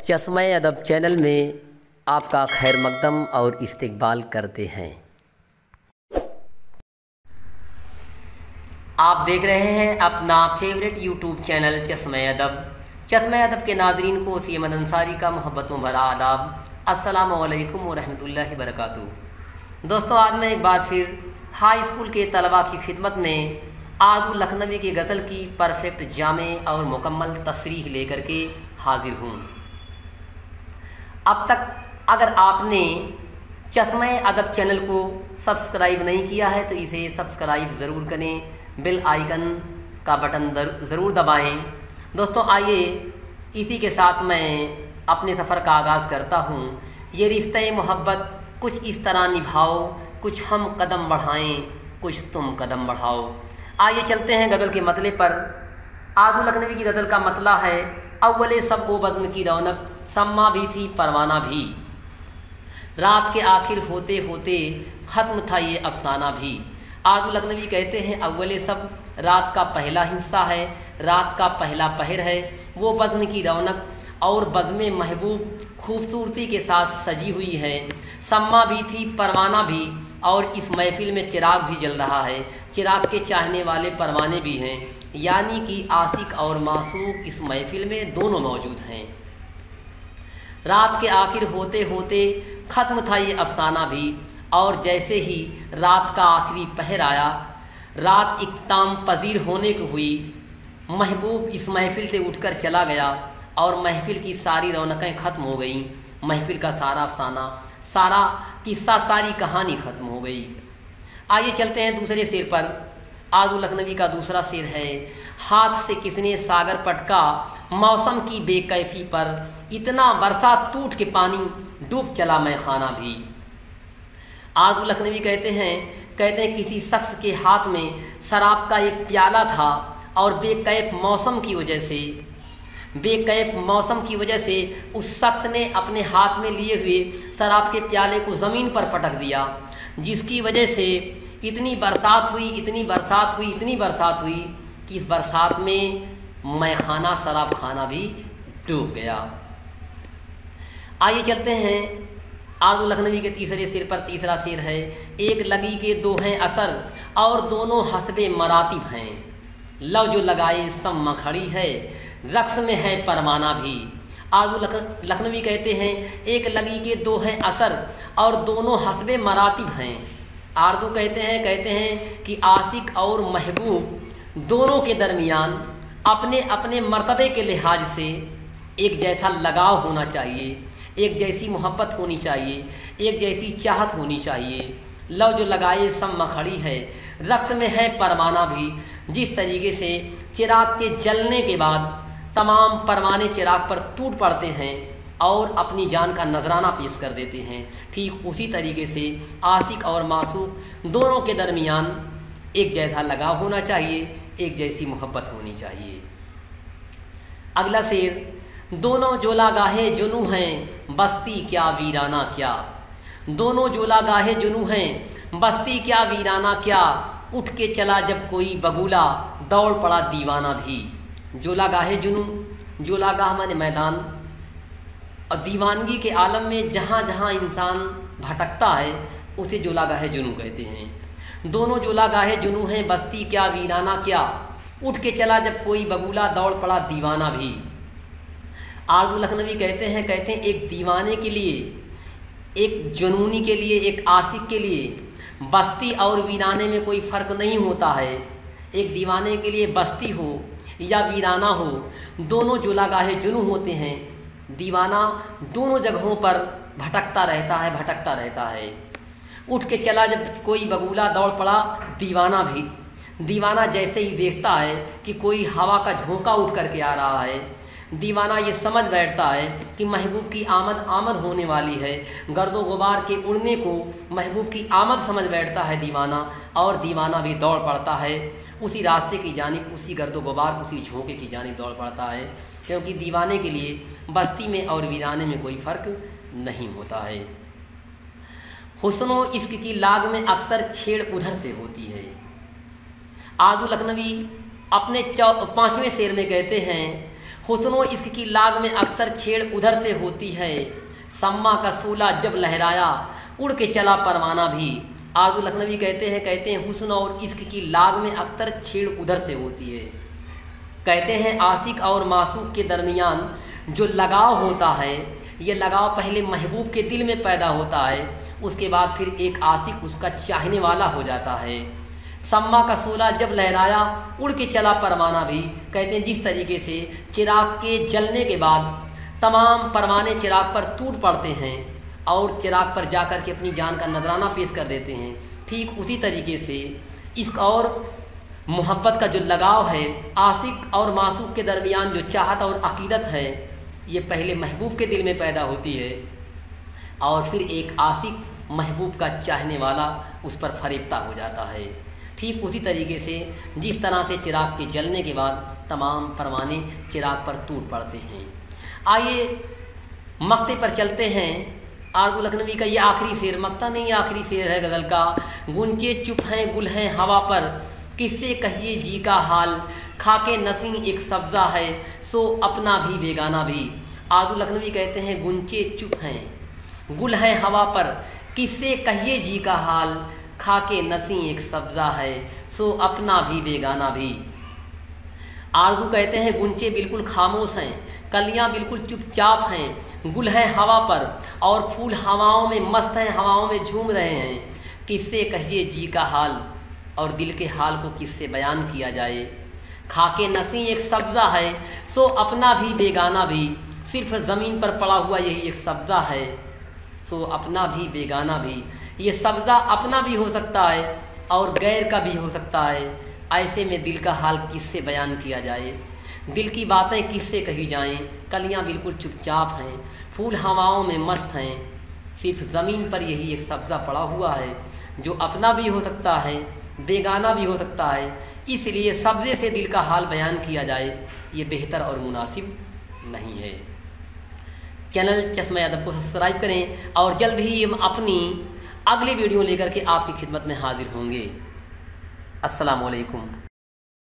चश्मा अदब चैनल में आपका खैर मकदम और इस्तकबाल करते हैं। आप देख रहे हैं अपना फेवरेट यूट्यूब चैनल चश्मा अदब। चश्मा अदब के नाज़रीन को सीएम अंसारी का मोहब्बतों भरा आदाब। अस्सलामु अलैकुम व रहमतुल्लाहि व बरकातुहू। दोस्तों, आज मैं एक बार फिर हाई स्कूल के तलबा की खिदमत में आदू लखनवी की गज़ल की परफेक्ट जामे और मुकम्मल तशरीह लेकर के हाजिर हूँ। अब तक अगर आपने चश्मा अदब चैनल को सब्सक्राइब नहीं किया है तो इसे सब्सक्राइब ज़रूर करें, बेल आइकन का बटन ज़रूर दबाएं। दोस्तों, आइए इसी के साथ मैं अपने सफ़र का आगाज़ करता हूँ। ये रिश्ते मोहब्बत कुछ इस तरह निभाओ, कुछ हम कदम बढ़ाएं, कुछ तुम कदम बढ़ाओ। आइए चलते हैं गज़ल के मतले पर। आदू लखनवी की गज़ल का मतला है, अव्वले सब वो बज़्म की रौनक, सम्मा भी थी परवाना भी, रात के आखिर होते होते ख़त्म था ये अफसाना भी। आदू लखनवी कहते हैं अव्वले सब रात का पहला हिस्सा है, रात का पहला पहर है, वो बज़्म की रौनक और बज़्म महबूब खूबसूरती के साथ सजी हुई है। सम्मा भी थी परवाना भी, और इस महफ़िल में चिराग भी जल रहा है, चिराग के चाहने वाले परवाने भी हैं, यानी कि आशिक और मासूक इस महफ़िल में दोनों मौजूद हैं। रात के आखिर होते होते ख़त्म था ये अफसाना भी, और जैसे ही रात का आखिरी पहर आया, रात इख्तिताम पजीर होने को हुई, महबूब इस महफ़िल से उठकर चला गया और महफ़िल की सारी रौनकें ख़त्म हो गईं। महफ़िल का सारा अफसाना, सारा किस्सा, सारी कहानी ख़त्म हो गई। आइए चलते हैं दूसरे शेर पर। आदू लखनवी का दूसरा शेर है, हाथ से किसने सागर पटका, मौसम की बेकैफी पर इतना बरसा टूट के पानी डूब चला मैं खाना भी। आदू लखनवी कहते हैं किसी शख्स के हाथ में शराब का एक प्याला था और बेकैफ मौसम की वजह से उस शख्स ने अपने हाथ में लिए हुए शराब के प्याले को ज़मीन पर पटक दिया, जिसकी वजह से इतनी बरसात हुई कि इस बरसात में मैं खाना, शराब खाना भी डूब गया। आइए चलते हैं आदू लखनवी के तीसरे शेर पर। तीसरा शेर है, एक लगी के दो हैं असर और दोनों हसबे मरातिब हैं, लव जो लगाए सम्मा खड़ी है, रक्स में है परवाना भी। आदू लखनवी कहते हैं एक लगी के दो हैं असर और दोनों हसबे मरातिब हैं। आदू कहते हैं कि आशिक और महबूब दोनों के दरमियान अपने अपने मर्तबे के लिहाज से एक जैसा लगाव होना चाहिए, एक जैसी मोहब्बत होनी चाहिए, एक जैसी चाहत होनी चाहिए। लव जो लगाए सम्मा खड़ी है, रक्स में है परवाना भी। जिस तरीके से चिराग के जलने के बाद तमाम परवाने चिराग पर टूट पड़ते हैं और अपनी जान का नजराना पेश कर देते हैं, ठीक उसी तरीके से आशिक और मासूक दोनों के दरमियान एक जैसा लगाव होना चाहिए, एक जैसी मोहब्बत होनी चाहिए। अगला शेर, दोनों जोला गाहे जुनू हैं, बस्ती क्या वीराना क्या, दोनों जोला गाहे जुनू हैं, बस्ती क्या वीराना क्या, उठ के चला जब कोई बगुला, दौड़ पड़ा दीवाना भी। जोला गाहे जुनू, जोला गाह माने मैदान, और दीवानगी के आलम में जहाँ जहाँ इंसान भटकता है उसे जोला गाहे जुनू कहते हैं। दोनों जोला गाहे जुनू हैं, बस्ती क्या वीराना क्या, उठ के चला जब कोई बगुला, दौड़ पड़ा दीवाना भी। आदू लखनवी कहते हैं एक दीवाने के लिए, एक जुनूनी के लिए, एक आशिक के लिए बस्ती और वीराने में कोई फ़र्क नहीं होता है। एक दीवाने के लिए बस्ती हो या वीराना हो, दोनों जोलागाहे जुनू होते हैं। दीवाना दोनों जगहों पर भटकता रहता है। उठ के चला जब कोई बगुला, दौड़ पड़ा दीवाना भी। दीवाना जैसे ही देखता है कि कोई हवा का झोंका उठ करके आ रहा है, दीवाना ये समझ बैठता है कि महबूब की आमद होने वाली है। गर्दो गुबार के उड़ने को महबूब की आमद समझ बैठता है दीवाना, और दीवाना भी दौड़ पड़ता है उसी रास्ते की जानिब, उसी गर्दो गुबार, उसी झोंके की जानिब दौड़ पड़ता है, क्योंकि दीवाने के लिए बस्ती में और वीराने में कोई फ़र्क नहीं होता है। हुस्नो इश्क की लाग में अक्सर छेड़ उधर से होती है। आदू लखनवी अपने 5वें शेर में कहते हैं, हुस्नो इश्क की लाग में अक्सर छेड़ उधर से होती है, सम्मा का सूला जब लहराया उड़ के चला परवाना भी। आरज़ू लखनवी कहते हैं हुस्न और इश्क की लाग में अक्सर छेड़ उधर से होती है। कहते हैं आशिक और मासूक के दरमियान जो लगाव होता है, ये लगाव पहले महबूब के दिल में पैदा होता है, उसके बाद फिर एक आशिक उसका चाहने वाला हो जाता है। सम्मा का शोला जब लहराया उड़ के चला परवाना भी। कहते हैं जिस तरीके से चिराग के जलने के बाद तमाम परवाने चिराग पर टूट पड़ते हैं और चिराग पर जाकर के अपनी जान का नजराना पेश कर देते हैं, ठीक उसी तरीके से इश्क और मोहब्बत का जो लगाव है, आशिक और मासूक के दरमियान जो चाहत और अकीदत है, ये पहले महबूब के दिल में पैदा होती है और फिर एक आशिक महबूब का चाहने वाला उस पर फरेब्ता हो जाता है। ठीक उसी तरीके से जिस तरह से चिराग के जलने के बाद तमाम परवाने चिराग पर टूट पड़ते हैं। आइए मक्ते पर चलते हैं। आरज़ू लखनवी का ये आखिरी शेर, मक्ता नहीं आखिरी शेर है गज़ल का। गुंचे चुप हैं गुल हैं हवा पर, किससे कहिए जी का हाल, खाके नसीं एक सब्ज़ा है सो अपना भी बेगाना भी। आरज़ू लखनवी कहते हैं गुंचे चुप हैं गुल हैं हवा पर, किससे कहिए जी का हाल, खाके नसीं एक सब्ज़ा है सो अपना भी बेगाना भी। आरज़ू कहते हैं गुंचे बिल्कुल खामोश हैं, कलियां बिल्कुल चुपचाप हैं, गुल हैं हवा पर और फूल हवाओं में मस्त हैं, हवाओं में झूम रहे हैं। किससे कहिए जी का हाल, और दिल के हाल को किससे बयान किया जाए। खाके नसीं एक सब्ज़ा है सो अपना भी बेगाना भी, सिर्फ ज़मीन पर पड़ा हुआ यही एक सब्ज़ा है सो अपना भी बेगाना भी। ये सब्ज़ा अपना भी हो सकता है और गैर का भी हो सकता है। ऐसे में दिल का हाल किससे बयान किया जाए, दिल की बातें किससे कही जाएं। कलियां बिल्कुल चुपचाप हैं, फूल हवाओं में मस्त हैं, सिर्फ ज़मीन पर यही एक सब्ज़ा पड़ा हुआ है जो अपना भी हो सकता है बेगाना भी हो सकता है। इसलिए सब्ज़े से दिल का हाल बयान किया जाए ये बेहतर और मुनासिब नहीं है। चैनल चश्मा अदब को सब्सक्राइब करें और जल्द ही हम अपनी अगली वीडियो लेकर के आपकी खिदमत में हाजिर होंगे। अस्सलामु अलैकुम।